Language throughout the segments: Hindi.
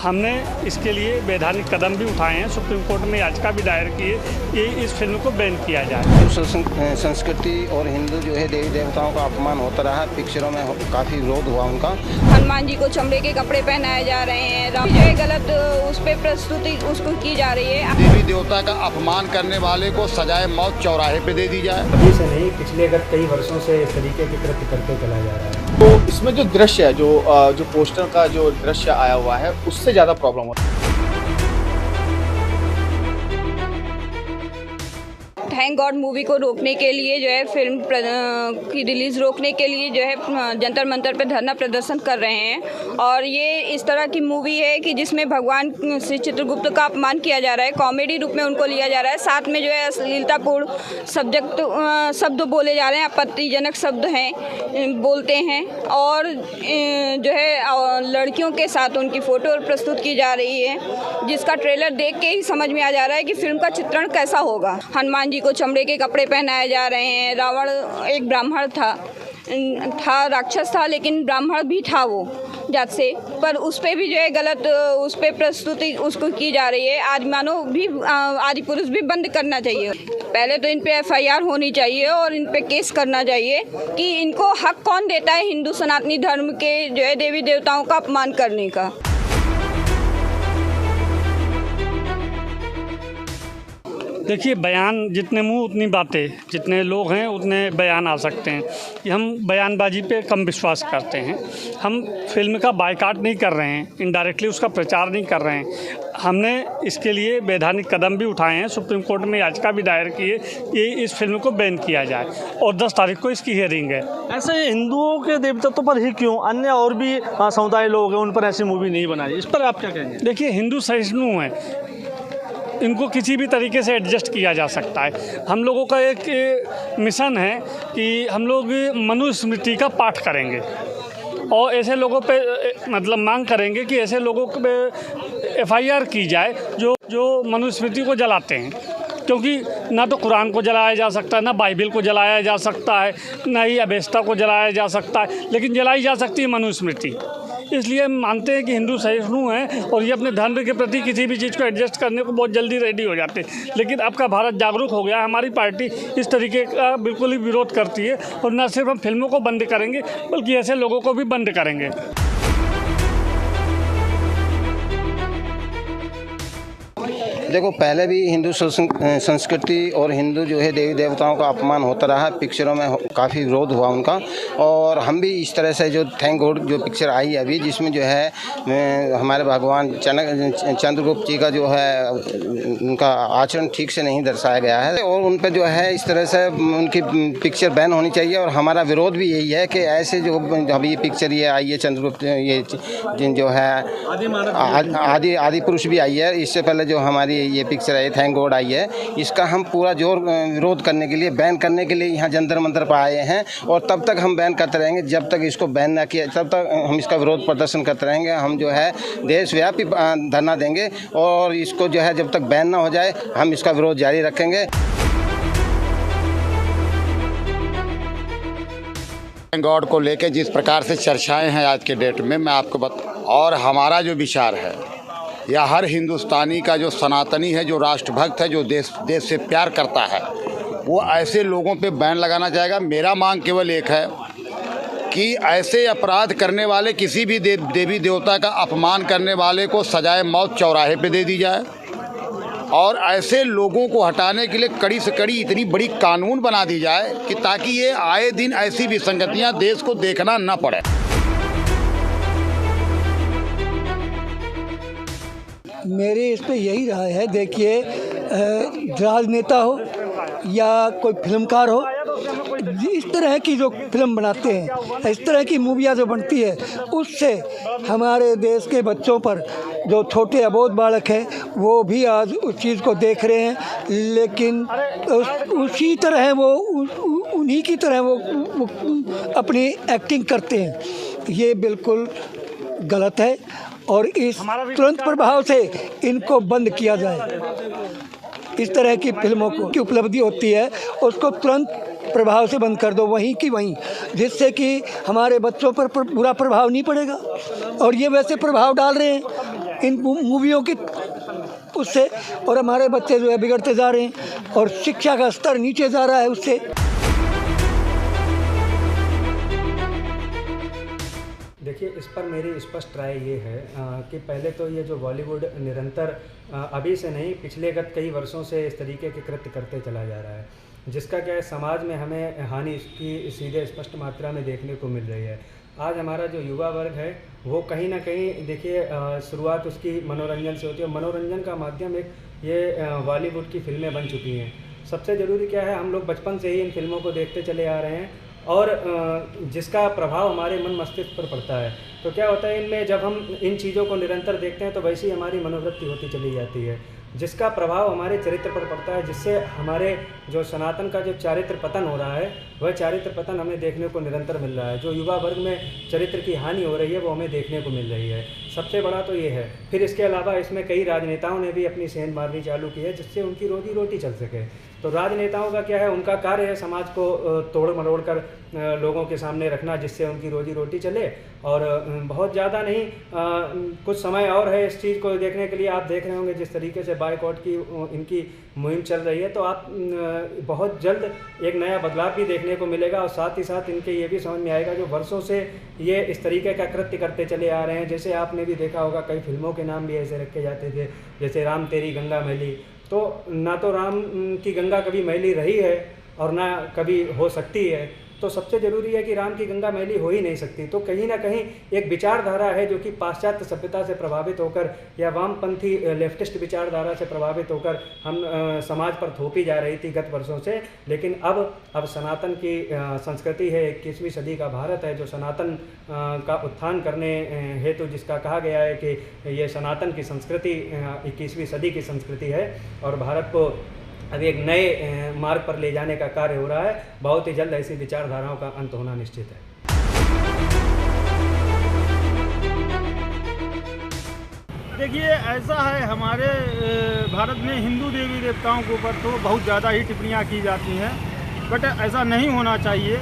हमने इसके लिए वैधानिक कदम भी उठाए हैं। सुप्रीम कोर्ट में याचिका भी दायर की है कि इस फिल्म को बैन किया जाए। हिंदू संस्कृति और हिंदू जो है देवी देवताओं का अपमान होता रहा। पिक्चरों में काफ़ी विरोध हुआ उनका। हनुमान जी को चमड़े के कपड़े पहनाए जा रहे हैं, जो है गलत उस पर प्रस्तुति उसको की जा रही है। देवी देवता का अपमान करने वाले को सजाए मौत चौराहे पे दे दी जाए। अभी से नहीं, पिछले कई वर्षों से इस तरीके के कृत्य करते चला जा रहा है। तो इसमें जो दृश्य है, जो पोस्टर का जो दृश्य आया हुआ है, उससे ज़्यादा प्रॉब्लम होता है। थैंक गॉड मूवी को रोकने के लिए जो है फिल्म की रिलीज़ रोकने के लिए जो है जंतर मंतर पे धरना प्रदर्शन कर रहे हैं। और ये इस तरह की मूवी है कि जिसमें भगवान श्री चित्रगुप्त का अपमान किया जा रहा है, कॉमेडी रूप में उनको लिया जा रहा है, साथ में जो है अश्लीलतापूर्ण शब्द बोले जा रहे हैं, आपत्तिजनक शब्द हैं बोलते हैं, और जो है लड़कियों के साथ उनकी फ़ोटो प्रस्तुत की जा रही है, जिसका ट्रेलर देख के ही समझ में आ जा रहा है कि फिल्म का चित्रण कैसा होगा। हनुमान जी को चमड़े के कपड़े पहनाए जा रहे हैं। रावण एक ब्राह्मण था, राक्षस था, लेकिन ब्राह्मण भी था वो जात से, पर उस पर भी जो है गलत उस पर प्रस्तुति उसको की जा रही है। आदि पुरुष भी बंद करना चाहिए। पहले तो इन पे एफआईआर होनी चाहिए और इन पे केस करना चाहिए कि इनको हक कौन देता है हिंदू सनातनी धर्म के जो है देवी देवताओं का अपमान करने का। देखिए, बयान जितने मुंह उतनी बातें, जितने लोग हैं उतने बयान आ सकते हैं कि हम बयानबाजी पे कम विश्वास करते हैं। हम फिल्म का बायकॉट नहीं कर रहे हैं, इनडायरेक्टली उसका प्रचार नहीं कर रहे हैं। हमने इसके लिए वैधानिक कदम भी उठाए हैं। सुप्रीम कोर्ट में याचिका भी दायर की है कि इस फिल्म को बैन किया जाए, और 10 तारीख को इसकी हियरिंग है। ऐसे हिंदुओं के देवताओं पर ही क्यों, अन्य और भी समुदाय लोग हैं, उन पर ऐसी मूवी नहीं बनाई? इस पर आप क्या कहेंगे? देखिए, हिंदू सहिष्णु हैं, इनको किसी भी तरीके से एडजस्ट किया जा सकता है। हम लोगों का एक मिशन है कि हम लोग मनुस्मृति का पाठ करेंगे और ऐसे लोगों पे मतलब मांग करेंगे कि ऐसे लोगों पे एफआईआर की जाए जो मनुस्मृति को जलाते हैं, क्योंकि ना तो कुरान को जलाया जा सकता है, ना बाइबिल को जलाया जा सकता है, ना ही अवेस्ता को जलाया जा सकता है, लेकिन जलाई जा सकती है मनुस्मृति। इसलिए हम मानते हैं कि हिंदू सहिष्णु हैं और ये अपने धर्म के प्रति किसी भी चीज़ को एडजस्ट करने को बहुत जल्दी रेडी हो जाते हैं। लेकिन अब का भारत जागरूक हो गया। हमारी पार्टी इस तरीके का बिल्कुल ही विरोध करती है, और न सिर्फ हम फिल्मों को बंद करेंगे बल्कि ऐसे लोगों को भी बंद करेंगे। देखो, पहले भी हिंदू संस्कृति और हिंदू जो है देवी देवताओं का अपमान होता रहा। पिक्चरों में काफ़ी विरोध हुआ उनका, और हम भी इस तरह से जो थैंक गॉड जो पिक्चर आई अभी, जिसमें जो है हमारे भगवान चंद्रगुप्त जी का जो है उनका आचरण ठीक से नहीं दर्शाया गया है, और उन पर जो है इस तरह से उनकी पिक्चर बैन होनी चाहिए। और हमारा विरोध भी यही है कि ऐसे जो अभी पिक्चर ये आई है चंद्रगुप्त, ये जो है आदि पुरुष भी आई है, इससे पहले जो हमारी ये पिक्चर है थैंक गॉड आई है, इसका हम पूरा जोर विरोध करने के लिए, बैन करने के लिए यहाँ जंतर मंतर पर आए हैं। और तब तक हम बैन करते रहेंगे, जब तक इसको बैन ना किया तब तक हम इसका विरोध प्रदर्शन करते रहेंगे। हम जो है देशव्यापी धरना देंगे, और इसको जो है जब तक बैन ना हो जाए हम इसका विरोध जारी रखेंगे। थैंक गॉड को लेके जिस प्रकार से चर्चाएं हैं आज के डेट में, मैं आपको और हमारा जो विचार है, या हर हिंदुस्तानी का जो सनातनी है, जो राष्ट्रभक्त है, जो देश से प्यार करता है, वो ऐसे लोगों पे बैन लगाना चाहेगा। मेरा मांग केवल एक है कि ऐसे अपराध करने वाले, किसी भी देवी देवता का अपमान करने वाले को सजाए मौत चौराहे पे दे दी जाए, और ऐसे लोगों को हटाने के लिए कड़ी से कड़ी इतनी बड़ी कानून बना दी जाए कि ताकि ये आए दिन ऐसी विसंगतियाँ देश को देखना न पड़े। मेरी इस पर यही राय है। देखिए, राजनेता हो या कोई फिल्मकार हो, इस तरह की जो फिल्म बनाते हैं, इस तरह की मूवियाँ जो बनती है, उससे हमारे देश के बच्चों पर, जो छोटे अबोध बालक हैं, वो भी आज उस चीज़ को देख रहे हैं, लेकिन उसी तरह वो उन्हीं की तरह वो अपनी एक्टिंग करते हैं। ये बिल्कुल गलत है, और इस तुरंत प्रभाव से इनको बंद किया जाए। इस तरह की फिल्मों की उपलब्धि होती है, उसको तुरंत प्रभाव से बंद कर दो, वहीं की वहीं, जिससे कि हमारे बच्चों पर बुरा प्रभाव नहीं पड़ेगा। और ये वैसे प्रभाव डाल रहे हैं, इन मूवियों की उससे, और हमारे बच्चे जो है बिगड़ते जा रहे हैं और शिक्षा का स्तर नीचे जा रहा है उससे। देखिए, इस पर मेरी स्पष्ट राय ये है कि पहले तो ये जो बॉलीवुड निरंतर अभी से नहीं, पिछले गत कई वर्षों से इस तरीके के कृत्य करते चला जा रहा है, जिसका क्या है, समाज में हमें हानि इसकी सीधे स्पष्ट मात्रा में देखने को मिल रही है। आज हमारा जो युवा वर्ग है वो कहीं ना कहीं, देखिए, शुरुआत उसकी मनोरंजन से होती है। मनोरंजन का माध्यम एक ये बॉलीवुड की फिल्में बन चुकी हैं। सबसे ज़रूरी क्या है, हम लोग बचपन से ही इन फिल्मों को देखते चले आ रहे हैं और जिसका प्रभाव हमारे मन मस्तिष्क पर पड़ता है। तो क्या होता है, इनमें जब हम इन चीज़ों को निरंतर देखते हैं तो वैसे ही हमारी मनोवृत्ति होती चली जाती है, जिसका प्रभाव हमारे चरित्र पर पड़ता है, जिससे हमारे जो सनातन का जो चारित्र पतन हो रहा है, वह चारित्र पतन हमें देखने को निरंतर मिल रहा है। जो युवा वर्ग में चरित्र की हानि हो रही है वो हमें देखने को मिल रही है। सबसे बड़ा तो ये है। फिर इसके अलावा इसमें कई राजनेताओं ने भी अपनी सेंध मारनी चालू की है, जिससे उनकी रोजी रोटी चल सके। तो राजनेताओं का क्या है, उनका कार्य है समाज को तोड़ मरोड़ कर लोगों के सामने रखना, जिससे उनकी रोजी रोटी चले। और बहुत ज़्यादा नहीं, कुछ समय और है इस चीज़ को देखने के लिए। आप देख रहे होंगे जिस तरीके से बायकॉट की इनकी मुहिम चल रही है, तो आप बहुत जल्द एक नया बदलाव भी देखने को मिलेगा। और साथ ही साथ इनके ये भी समझ में आएगा, जो वर्षों से ये इस तरीके का कृत्य करते चले आ रहे हैं। जैसे आपने भी देखा होगा, कई फिल्मों के नाम भी ऐसे रखे जाते थे, जैसे राम तेरी गंगा मैली। तो ना तो राम की गंगा कभी मैली रही है और ना कभी हो सकती है। तो सबसे ज़रूरी है कि राम की गंगा मैली हो ही नहीं सकती। तो कहीं ना कहीं एक विचारधारा है जो कि पाश्चात्य सभ्यता से प्रभावित होकर या वामपंथी लेफ्टिस्ट विचारधारा से प्रभावित होकर हम समाज पर थोपी जा रही थी गत वर्षों से। लेकिन अब सनातन की संस्कृति है, 21वीं सदी का भारत है, जो सनातन का उत्थान करने हेतु जिसका कहा गया है कि ये सनातन की संस्कृति 21वीं सदी की संस्कृति है और भारत को अभी एक नए मार्ग पर ले जाने का कार्य हो रहा है। बहुत ही जल्द ऐसी विचारधाराओं का अंत होना निश्चित है। देखिए, ऐसा है, हमारे भारत में हिंदू देवी देवताओं के ऊपर तो बहुत ज़्यादा ही टिप्पणियाँ की जाती हैं, बट ऐसा नहीं होना चाहिए,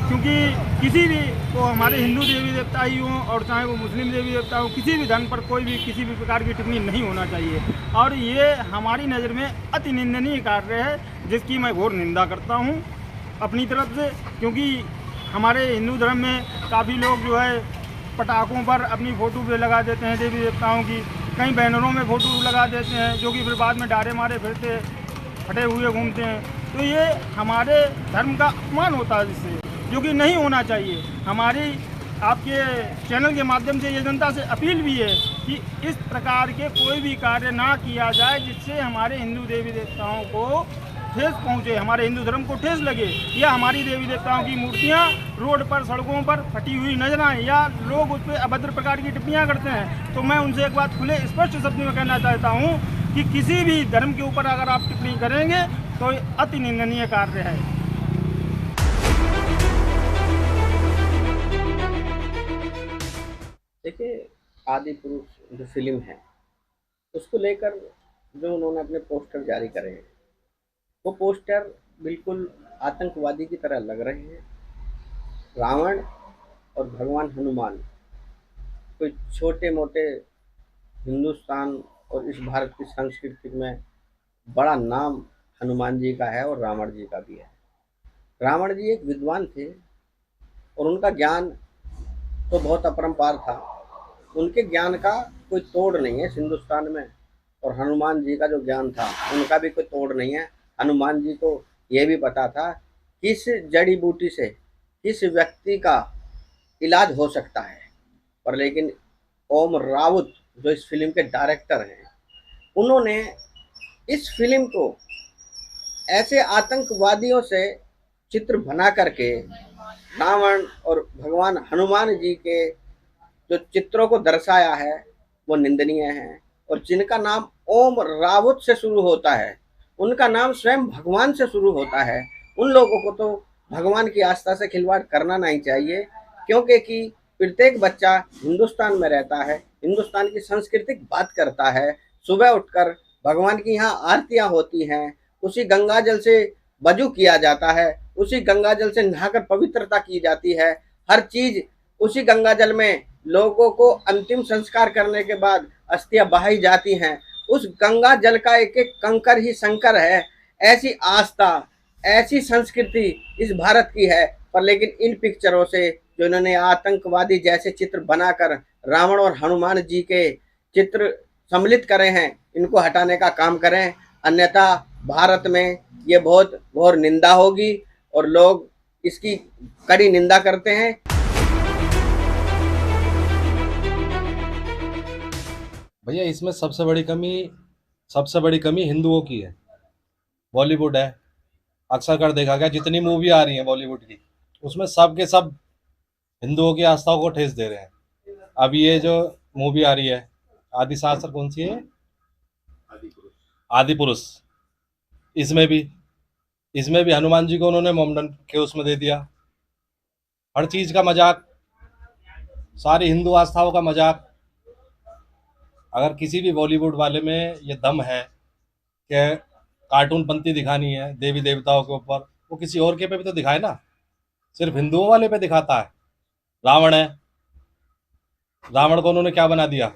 क्योंकि किसी भी को, हमारे हिंदू देवी देवता ही हों और चाहे वो मुस्लिम देवी देवता हो, किसी भी धर्म पर कोई भी किसी भी प्रकार की टिप्पणी नहीं होना चाहिए। और ये हमारी नज़र में अति निंदनीय कार्य है, जिसकी मैं घोर निंदा करता हूँ अपनी तरफ से। क्योंकि हमारे हिंदू धर्म में काफ़ी लोग जो है पटाखों पर अपनी फ़ोटो भी लगा देते हैं देवी देवताओं की, कई बैनरों में फ़ोटो लगा देते हैं, जो कि फिर बाद में डारे मारे फिरते फटे हुए घूमते हैं। तो ये हमारे धर्म का अपमान होता है, जिससे जो कि नहीं होना चाहिए। हमारी आपके चैनल के माध्यम से ये जनता से अपील भी है कि इस प्रकार के कोई भी कार्य ना किया जाए जिससे हमारे हिंदू देवी देवताओं को ठेस पहुँचे, हमारे हिंदू धर्म को ठेस लगे, या हमारी देवी देवताओं की मूर्तियाँ रोड पर सड़कों पर फटी हुई नजर आए, या लोग उस पर अभद्र प्रकार की टिप्पणियाँ करते हैं। तो मैं उनसे एक बात खुले स्पष्ट शब्द में कहना चाहता हूँ कि किसी भी धर्म के ऊपर अगर आप टिप्पणी करेंगे तो अति निंदनीय कार्य है। देखिए, आदि पुरुष जो फिल्म है उसको लेकर जो उन्होंने अपने पोस्टर जारी करे हैं, वो पोस्टर बिल्कुल आतंकवादी की तरह लग रहे हैं। रावण और भगवान हनुमान कोई छोटे मोटे हिंदुस्तान और इस भारत की संस्कृति में बड़ा नाम हनुमान जी का है और रावण जी का भी है। रावण जी एक विद्वान थे और उनका ज्ञान तो बहुत अपरंपार था, उनके ज्ञान का कोई तोड़ नहीं है हिंदुस्तान में। और हनुमान जी का जो ज्ञान था उनका भी कोई तोड़ नहीं है। हनुमान जी को ये भी पता था किस जड़ी बूटी से किस व्यक्ति का इलाज हो सकता है। पर लेकिन ओम राउत जो इस फिल्म के डायरेक्टर हैं, उन्होंने इस फिल्म को ऐसे आतंकवादियों से चित्र बना करके रावण और भगवान हनुमान जी के जो चित्रों को दर्शाया है वो निंदनीय है। और जिनका नाम ओम रावत से शुरू होता है, उनका नाम स्वयं भगवान से शुरू होता है, उन लोगों को तो भगवान की आस्था से खिलवाड़ करना नहीं चाहिए। क्योंकि कि प्रत्येक बच्चा हिंदुस्तान में रहता है, हिंदुस्तान की सांस्कृतिक बात करता है। सुबह उठकर भगवान की यहाँ आरतियाँ होती हैं, उसी गंगा जल से वजू किया जाता है, उसी गंगा जल से नहाकर पवित्रता की जाती है। हर चीज़ उसी गंगा जल में लोगों को अंतिम संस्कार करने के बाद अस्थियां बहाई जाती हैं, उस गंगा जल का एक एक कंकर ही शंकर है। ऐसी आस्था, ऐसी संस्कृति इस भारत की है। पर लेकिन इन पिक्चरों से जो इन्होंने आतंकवादी जैसे चित्र बनाकर रावण और हनुमान जी के चित्र सम्मिलित करे हैं, इनको हटाने का काम करें, अन्यथा भारत में ये बहुत घोर निंदा होगी और लोग इसकी कड़ी निंदा करते हैं। भैया इसमें सबसे बड़ी कमी हिंदुओं की है। बॉलीवुड है, अक्सर कर देखा गया जितनी मूवी आ रही है बॉलीवुड की, उसमें सब के सब हिंदुओं की आस्थाओं को ठेस दे रहे हैं। अब ये जो मूवी आ रही है आदि शास्त्र, कौन सी है? आदि पुरुष। इसमें भी हनुमान जी को उन्होंने मोमडन के उसमें दे दिया। हर चीज़ का मजाक, सारी हिंदू आस्थाओं का मजाक। अगर किसी भी बॉलीवुड वाले में ये दम है कि कार्टून पंक्ति दिखानी है देवी देवताओं के ऊपर, वो किसी और के पे भी तो दिखाए ना, सिर्फ हिंदुओं वाले पे दिखाता है। रावण है, रावण को उन्होंने क्या बना दिया?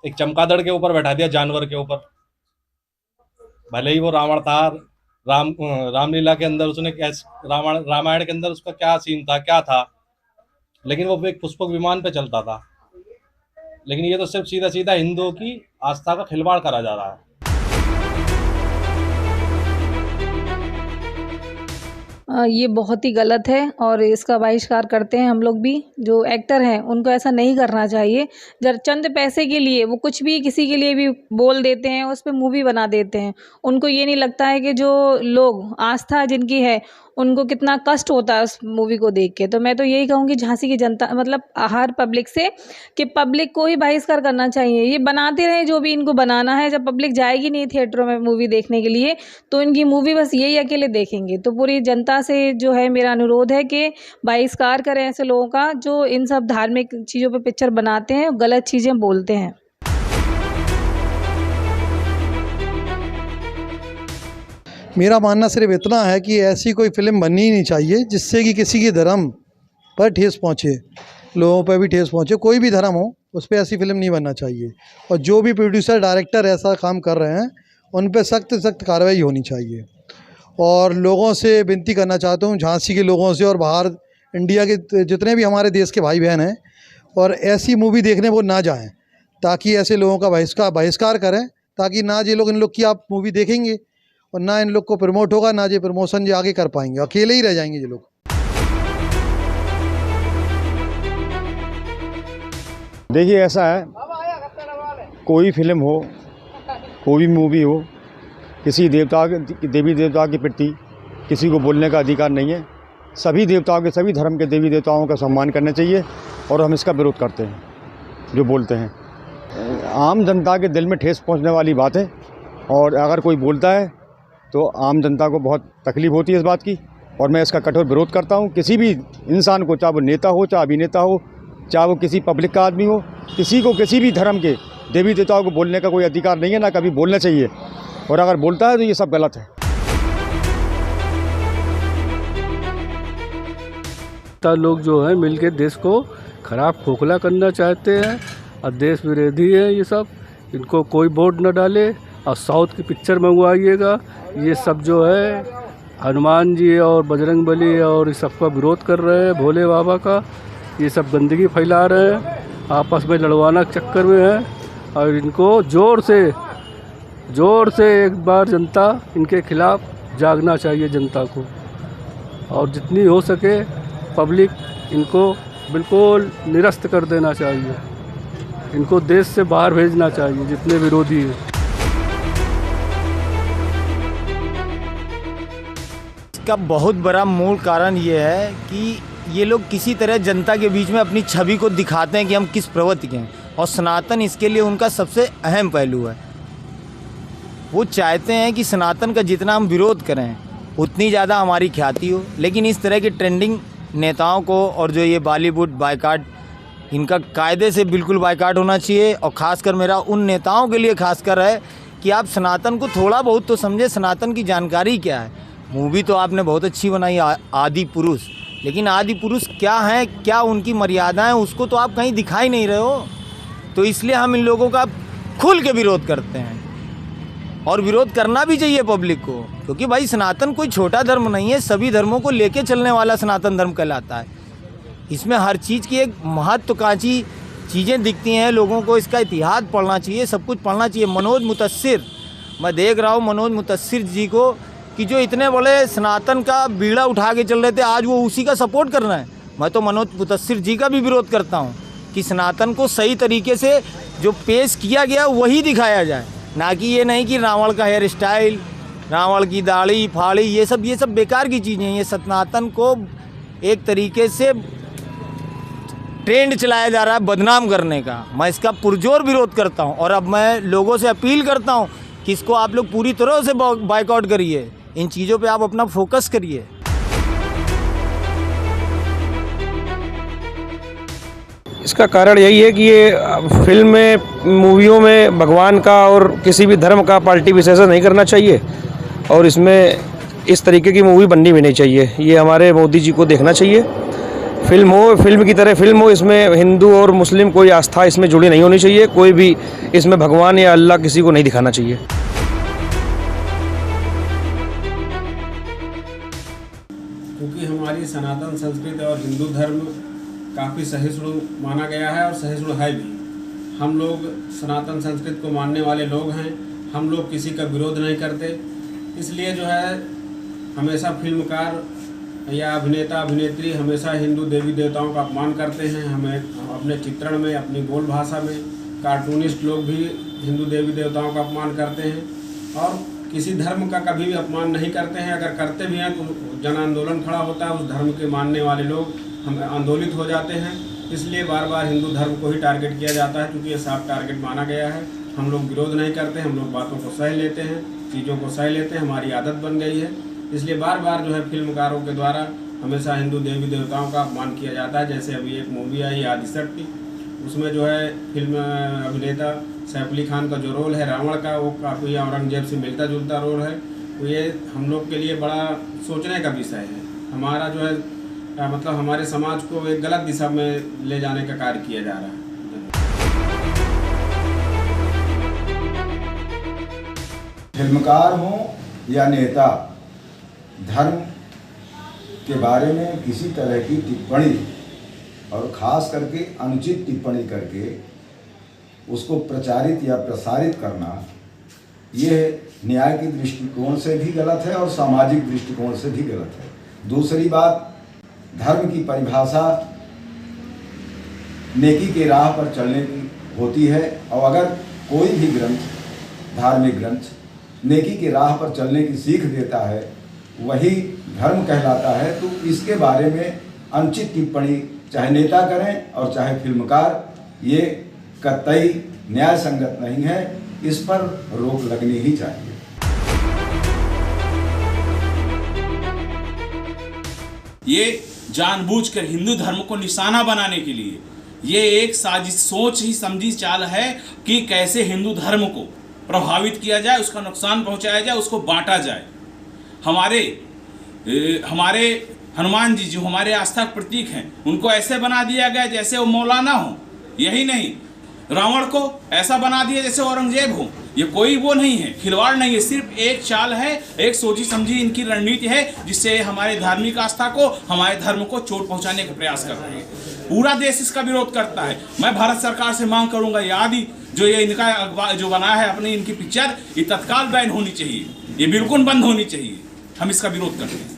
एक चमगादड़ के ऊपर बैठा दिया, जानवर के ऊपर। भले ही वो रावण था, रामलीला के अंदर उसने रामायण के अंदर उसका क्या सीन था, क्या था, लेकिन वो एक पुष्पक विमान पे चलता था। लेकिन ये तो सिर्फ सीधा सीधा हिंदुओं की आस्था का खिलवाड़ करा जा रहा है। ये बहुत ही गलत है और इसका बहिष्कार करते हैं हम लोग भी। जो एक्टर हैं उनको ऐसा नहीं करना चाहिए। जब चंद पैसे के लिए वो कुछ भी किसी के लिए भी बोल देते हैं, उस पर मूवी बना देते हैं। उनको ये नहीं लगता है कि जो लोग आस्था जिनकी है उनको कितना कष्ट होता है उस मूवी को देख के। तो मैं तो यही कहूँगी झांसी की जनता, मतलब हर पब्लिक से, कि पब्लिक को ही बहिष्कार करना चाहिए। ये बनाते रहे जो भी इनको बनाना है। जब पब्लिक जाएगी नहीं थिएटरों में मूवी देखने के लिए तो इनकी मूवी बस यही अकेले देखेंगे। तो पूरी जनता से जो है मेरा अनुरोध है कि बहिष्कार करें ऐसे लोगों का जो इन सब धार्मिक चीज़ों पर पिक्चर बनाते हैं, गलत चीज़ें बोलते हैं। मेरा मानना सिर्फ इतना है कि ऐसी कोई फिल्म बननी ही नहीं चाहिए जिससे कि किसी के धर्म पर ठेस पहुँचे, लोगों पर भी ठेस पहुँचे। कोई भी धर्म हो उस पर ऐसी फिल्म नहीं बनना चाहिए। और जो भी प्रोड्यूसर डायरेक्टर ऐसा काम कर रहे हैं उन पर सख्त कार्रवाई होनी चाहिए। और लोगों से विनती करना चाहता हूँ, झांसी के लोगों से और बाहर इंडिया के जितने भी हमारे देश के भाई बहन हैं, और ऐसी मूवी देखने वो ना जाएँ, ताकि ऐसे लोगों का बहिष्कार करें, ताकि ना ये लोग इन लोग की आप मूवी देखेंगे और ना इन लोग को प्रमोट होगा, ना ये प्रमोशन ये आगे कर पाएंगे, अकेले ही रह जाएंगे ये लोग। देखिए ऐसा है, कोई फिल्म हो, कोई भी मूवी हो, किसी देवी देवता के प्रति किसी को बोलने का अधिकार नहीं है। सभी देवताओं के, सभी धर्म के देवी देवताओं का सम्मान करना चाहिए और हम इसका विरोध करते हैं जो बोलते हैं। आम जनता के दिल में ठेस पहुंचने वाली बात है और अगर कोई बोलता है तो आम जनता को बहुत तकलीफ़ होती है इस बात की, और मैं इसका कठोर विरोध करता हूं। किसी भी इंसान को, चाहे वो नेता हो, चाहे अभिनेता हो, चाहे वो किसी पब्लिक का आदमी हो, किसी को किसी भी धर्म के देवी देवताओं को बोलने का कोई अधिकार नहीं है, ना कभी बोलना चाहिए। और अगर बोलता है तो ये सब गलत है। लोग जो है मिलके देश को खराब खोखला करना चाहते हैं और देश विरोधी है ये सब। इनको कोई वोट न डाले और साउथ की पिक्चर मंगवाइएगा। ये सब जो है हनुमान जी और बजरंग बली और इस सबका विरोध कर रहे हैं, भोले बाबा का। ये सब गंदगी फैला रहे हैं, आपस में लड़वाना के चक्कर में है। और इनको ज़ोर से एक बार जनता इनके खिलाफ जागना चाहिए जनता को, और जितनी हो सके पब्लिक इनको बिल्कुल निरस्त कर देना चाहिए। इनको देश से बाहर भेजना चाहिए जितने विरोधी हैं। इसका बहुत बड़ा मूल कारण ये है कि ये लोग किसी तरह जनता के बीच में अपनी छवि को दिखाते हैं कि हम किस प्रवृत्ति के हैं, और सनातन इसके लिए उनका सबसे अहम पहलू है। वो चाहते हैं कि सनातन का जितना हम विरोध करें उतनी ज़्यादा हमारी ख्याति हो। लेकिन इस तरह के ट्रेंडिंग नेताओं को, और जो ये बॉलीवुड बायकॉट, इनका कायदे से बिल्कुल बायकॉट होना चाहिए। और ख़ासकर मेरा उन नेताओं के लिए खासकर है कि आप सनातन को थोड़ा बहुत तो समझे, सनातन की जानकारी क्या है। मूवी तो आपने बहुत अच्छी बनाई आदि पुरुष, लेकिन आदि पुरुष क्या है, क्या उनकी मर्यादाएं, उसको तो आप कहीं दिखा ही नहीं रहे हो। तो इसलिए हम इन लोगों का खुल के विरोध करते हैं, और विरोध करना भी चाहिए पब्लिक को, क्योंकि भाई सनातन कोई छोटा धर्म नहीं है, सभी धर्मों को लेके चलने वाला सनातन धर्म कहलाता है। इसमें हर चीज़ की एक महत्वाकांक्षी चीज़ें दिखती हैं लोगों को, इसका इतिहास पढ़ना चाहिए, सब कुछ पढ़ना चाहिए। मनोज मुतस्सिर, मैं देख रहा हूँ मनोज मुतस्सिर जी को कि जो इतने बड़े सनातन का बीड़ा उठा के चल रहे थे, आज वो उसी का सपोर्ट कर रहे हैं। मैं तो मनोज मुतस्सिर जी का भी विरोध करता हूँ कि सनातन को सही तरीके से जो पेश किया गया वही दिखाया जाए, ना कि ये नहीं कि रावण का हेयर स्टाइल, रावण की दाढ़ी फाड़ी, ये सब बेकार की चीज़ें हैं। ये सनातन को एक तरीके से ट्रेंड चलाया जा रहा है बदनाम करने का। मैं इसका पुरजोर विरोध करता हूं, और अब मैं लोगों से अपील करता हूं कि इसको आप लोग पूरी तरह से बाइकआउट करिए, इन चीज़ों पे आप अपना फोकस करिए। इसका कारण यही है कि ये फिल्म में, मूवियों में भगवान का और किसी भी धर्म का पार्टी विशेषण नहीं करना चाहिए, और इसमें इस तरीके की मूवी बननी भी नहीं चाहिए। ये हमारे मोदी जी को देखना चाहिए। फिल्म हो, फिल्म की तरह फिल्म हो, इसमें हिंदू और मुस्लिम कोई आस्था इसमें जुड़ी नहीं होनी चाहिए, कोई भी इसमें भगवान या अल्लाह किसी को नहीं दिखाना चाहिए। क्योंकि हमारी सनातन संस्कृति और हिंदू धर्म काफ़ी सहिष्णु माना गया है और सहिष्णु है भी। हम लोग सनातन संस्कृति को मानने वाले लोग हैं, हम लोग किसी का विरोध नहीं करते। इसलिए जो है हमेशा फिल्मकार या अभिनेता अभिनेत्री हमेशा हिंदू देवी देवताओं का अपमान करते हैं। हमें अपने चित्रण में, अपनी बोल भाषा में कार्टूनिस्ट लोग भी हिंदू देवी देवताओं का अपमान करते हैं, और किसी धर्म का कभी भी अपमान नहीं करते हैं। अगर करते भी हैं तो जन आंदोलन खड़ा होता है, उस धर्म के मानने वाले लोग हम आंदोलित हो जाते हैं। इसलिए बार बार हिंदू धर्म को ही टारगेट किया जाता है, क्योंकि ये साफ टारगेट माना गया है। हम लोग विरोध नहीं करते, हम लोग बातों को सह लेते हैं, चीज़ों को सह लेते हैं, हमारी आदत बन गई है। इसलिए बार बार जो है फिल्मकारों के द्वारा हमेशा हिंदू देवी देवताओं का अपमान किया जाता है। जैसे अभी एक मूवी आई आदिशक्ति, उसमें जो है फिल्म अभिनेता सैफ अली खान का जो रोल है रावण का, वो काफ़ी औरंगजेब से मिलता जुलता रोल है। तो ये हम लोग के लिए बड़ा सोचने का विषय है। हमारा जो है मतलब हमारे समाज को एक गलत दिशा में ले जाने का कार्य किया जा रहा है। फिल्मकार हों या नेता, धर्म के बारे में किसी तरह की टिप्पणी और ख़ास करके अनुचित टिप्पणी करके उसको प्रचारित या प्रसारित करना, ये न्याय की दृष्टिकोण से भी गलत है और सामाजिक दृष्टिकोण से भी गलत है। दूसरी बात, धर्म की परिभाषा नेकी के राह पर चलने की होती है, और अगर कोई भी ग्रंथ, धार्मिक ग्रंथ नेकी के राह पर चलने की सीख देता है, वही धर्म कहलाता है। तो इसके बारे में अनुचित टिप्पणी चाहे नेता करें और चाहे फिल्मकार, ये कतई न्याय संगत नहीं है। इस पर रोक लगनी ही चाहिए। ये जानबूझकर हिंदू धर्म को निशाना बनाने के लिए ये एक साजिश, सोच ही समझी चाल है कि कैसे हिंदू धर्म को प्रभावित किया जाए, उसका नुकसान पहुंचाया जाए, उसको बांटा जाए। हमारे हनुमान जी जो हमारे आस्था के प्रतीक हैं, उनको ऐसे बना दिया गया जैसे वो मौलाना हो। यही नहीं, रावण को ऐसा बना दिया जैसे औरंगजेब हो। ये कोई वो नहीं है, खिलवाड़ नहीं है, सिर्फ एक चाल है, एक सोची समझी इनकी रणनीति है, जिससे हमारे धार्मिक आस्था को, हमारे धर्म को चोट पहुंचाने का प्रयास कर रहे हैं। पूरा देश इसका विरोध करता है। मैं भारत सरकार से मांग करूंगा, ये आदि जो ये इनका जो बना है अपनी इनकी पिक्चर, ये तत्काल बैन होनी चाहिए, ये बिल्कुल बंद होनी चाहिए। हम इसका विरोध करते हैं।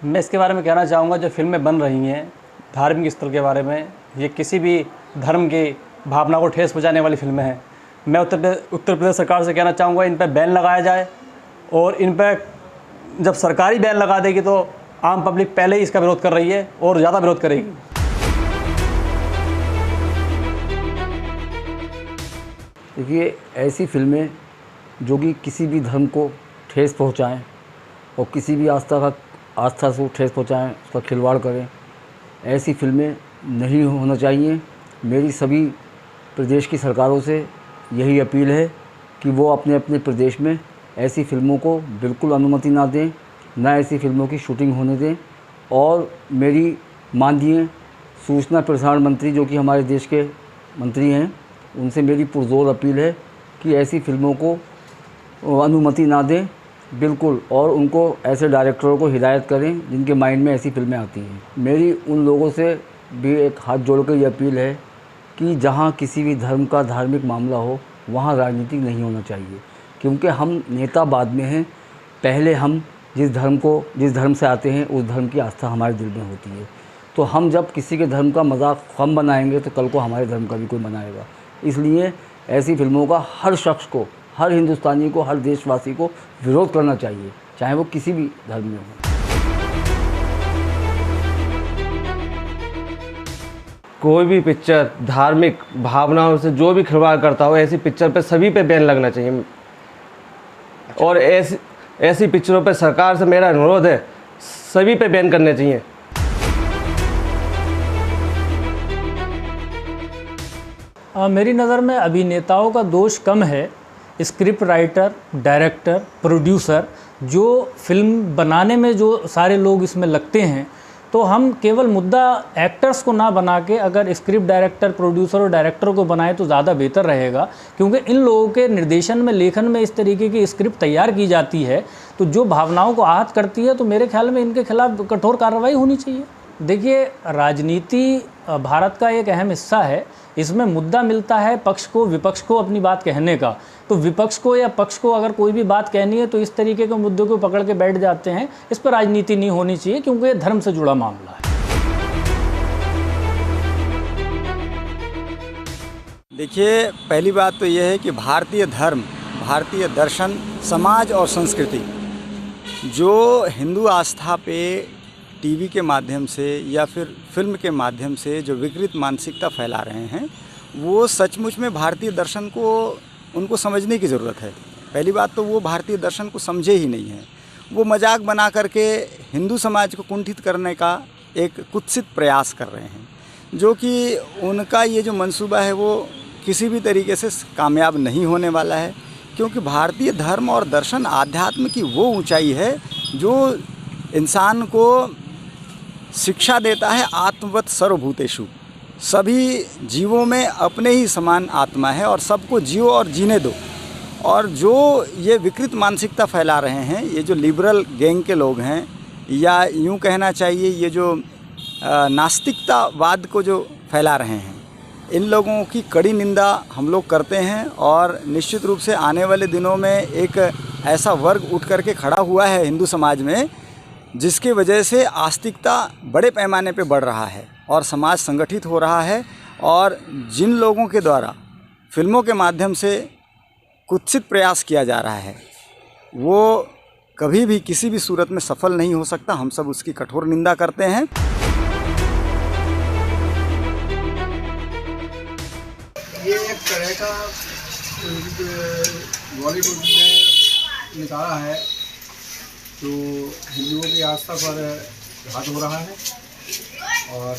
मैं इसके बारे में कहना चाहूँगा, जो फिल्में बन रही हैं धार्मिक स्थल के बारे में, ये किसी भी धर्म की भावना को ठेस पहुँचाने वाली फिल्में हैं। मैं उत्तर प्रदेश सरकार से कहना चाहूँगा, इन पर बैन लगाया जाए, और इन पर जब सरकारी बैन लगा देगी तो आम पब्लिक पहले ही इसका विरोध कर रही है और ज़्यादा विरोध करेगी। देखिए, ऐसी फिल्में जो कि किसी भी धर्म को ठेस पहुँचाएँ और किसी भी आस्था से ठेस पहुँचाएँ, उसका खिलवाड़ करें, ऐसी फिल्में नहीं होना चाहिए। मेरी सभी प्रदेश की सरकारों से यही अपील है कि वो अपने अपने प्रदेश में ऐसी फिल्मों को बिल्कुल अनुमति ना दें, ना ऐसी फिल्मों की शूटिंग होने दें। और मेरी माननीय सूचना प्रसारण मंत्री जो कि हमारे देश के मंत्री हैं, उनसे मेरी पुरजोर अपील है कि ऐसी फिल्मों को अनुमति ना दें बिल्कुल, और उनको ऐसे डायरेक्टरों को हिदायत करें जिनके माइंड में ऐसी फिल्में आती हैं। मेरी उन लोगों से भी एक हाथ जोड़कर ये अपील है कि जहाँ किसी भी धर्म का धार्मिक मामला हो वहाँ राजनीति नहीं होना चाहिए, क्योंकि हम नेता बाद में हैं, पहले हम जिस धर्म से आते हैं उस धर्म की आस्था हमारे दिल में होती है। तो हम जब किसी के धर्म का मजाक हम बनाएंगे तो कल को हमारे धर्म का भी कोई बनाएगा। इसलिए ऐसी फिल्मों का हर शख्स को, हर हिंदुस्तानी को, हर देशवासी को विरोध करना चाहिए, चाहे वो किसी भी धर्म में हो। कोई भी पिक्चर धार्मिक भावनाओं से जो भी खिलवाड़ करता हो, ऐसी पिक्चर पे सभी पे बैन लगना चाहिए। और ऐसी पिक्चरों पे सरकार से मेरा अनुरोध है, सभी पे बैन करने चाहिए। मेरी नज़र में अभिनेताओं का दोष कम है, स्क्रिप्ट राइटर, डायरेक्टर, प्रोड्यूसर, जो फिल्म बनाने में जो सारे लोग इसमें लगते हैं, तो हम केवल मुद्दा एक्टर्स को ना बना के अगर स्क्रिप्ट डायरेक्टर, प्रोड्यूसर और डायरेक्टर को बनाए तो ज़्यादा बेहतर रहेगा, क्योंकि इन लोगों के निर्देशन में, लेखन में इस तरीके की स्क्रिप्ट तैयार की जाती है तो जो भावनाओं को आहत करती है, तो मेरे ख्याल में इनके खिलाफ कठोर कार्रवाई होनी चाहिए। देखिए, राजनीति भारत का एक अहम हिस्सा है, इसमें मुद्दा मिलता है पक्ष को, विपक्ष को अपनी बात कहने का। तो विपक्ष को या पक्ष को अगर कोई भी बात कहनी है तो इस तरीके के मुद्दों को पकड़ के बैठ जाते हैं। इस पर राजनीति नहीं होनी चाहिए, क्योंकि ये धर्म से जुड़ा मामला है। देखिए, पहली बात तो यह है कि भारतीय धर्म, भारतीय दर्शन, समाज और संस्कृति जो हिंदू आस्था पे टीवी के माध्यम से या फिर फिल्म के माध्यम से जो विकृत मानसिकता फैला रहे हैं, वो सचमुच में भारतीय दर्शन को उनको समझने की ज़रूरत है। पहली बात तो वो भारतीय दर्शन को समझे ही नहीं हैं। वो मजाक बना करके हिंदू समाज को कुंठित करने का एक कुत्सित प्रयास कर रहे हैं, जो कि उनका ये जो मंसूबा है वो किसी भी तरीके से कामयाब नहीं होने वाला है, क्योंकि भारतीय धर्म और दर्शन आध्यात्म की वो ऊंचाई है जो इंसान को शिक्षा देता है आत्मवत सर्वभूतेषु। सभी जीवों में अपने ही समान आत्मा है और सबको जियो और जीने दो। और जो ये विकृत मानसिकता फैला रहे हैं, ये जो लिबरल गैंग के लोग हैं, या यूँ कहना चाहिए ये जो नास्तिकतावाद को जो फैला रहे हैं, इन लोगों की कड़ी निंदा हम लोग करते हैं। और निश्चित रूप से आने वाले दिनों में एक ऐसा वर्ग उठ करके खड़ा हुआ है हिंदू समाज में, जिसकी वजह से आस्तिकता बड़े पैमाने पे बढ़ रहा है और समाज संगठित हो रहा है। और जिन लोगों के द्वारा फिल्मों के माध्यम से कुत्सित प्रयास किया जा रहा है, वो कभी भी किसी भी सूरत में सफल नहीं हो सकता। हम सब उसकी कठोर निंदा करते हैं। ये एक तरह का बॉलीवुड ने निकाला है जो हिंदुओं की आस्था पर घात हो रहा है। और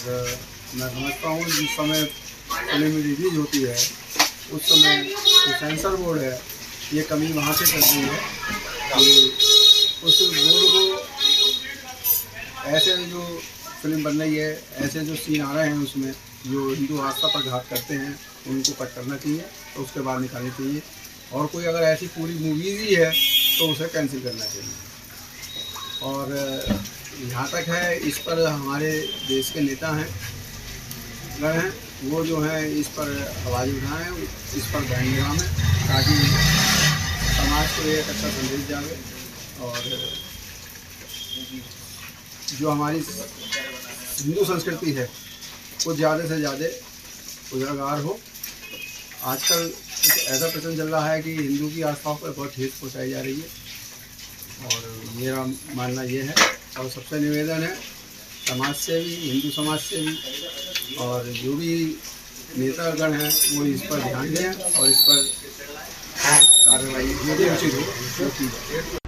मैं समझता हूँ जिस समय फिल्म रिलीज होती है उस समय जो सेंसर बोर्ड है ये कमी वहाँ से कर दी है कि उस बोर्ड को ऐसे जो फिल्म बन रही है, ऐसे जो सीन आ रहे हैं उसमें जो हिंदू आस्था पर घात करते हैं उनको कट करना चाहिए, तो उसके बाद निकालनी चाहिए। और कोई अगर ऐसी पूरी मूवीज़ ही है तो उसे कैंसिल करना चाहिए। और यहाँ तक है, इस पर हमारे देश के नेता हैं वो जो हैं इस पर आवाज़ उठाएं, इस पर बैन लगाएं, ताकि समाज को एक अच्छा संदेश जाए और जो हमारी हिंदू संस्कृति है वो ज़्यादा से ज़्यादा उजागर हो। आजकल कुछ ऐसा प्रचलन चल रहा है कि हिंदू की आस्थाओं पर बहुत ठेस पहुँचाई जा रही है और मेरा मानना ये है और सबसे निवेदन है समाज से भी, हिंदू समाज से भी, और जो भी नेतागण हैं वो इस पर ध्यान दें और इस पर कार्रवाई जो भी उचित हो वो की जाए।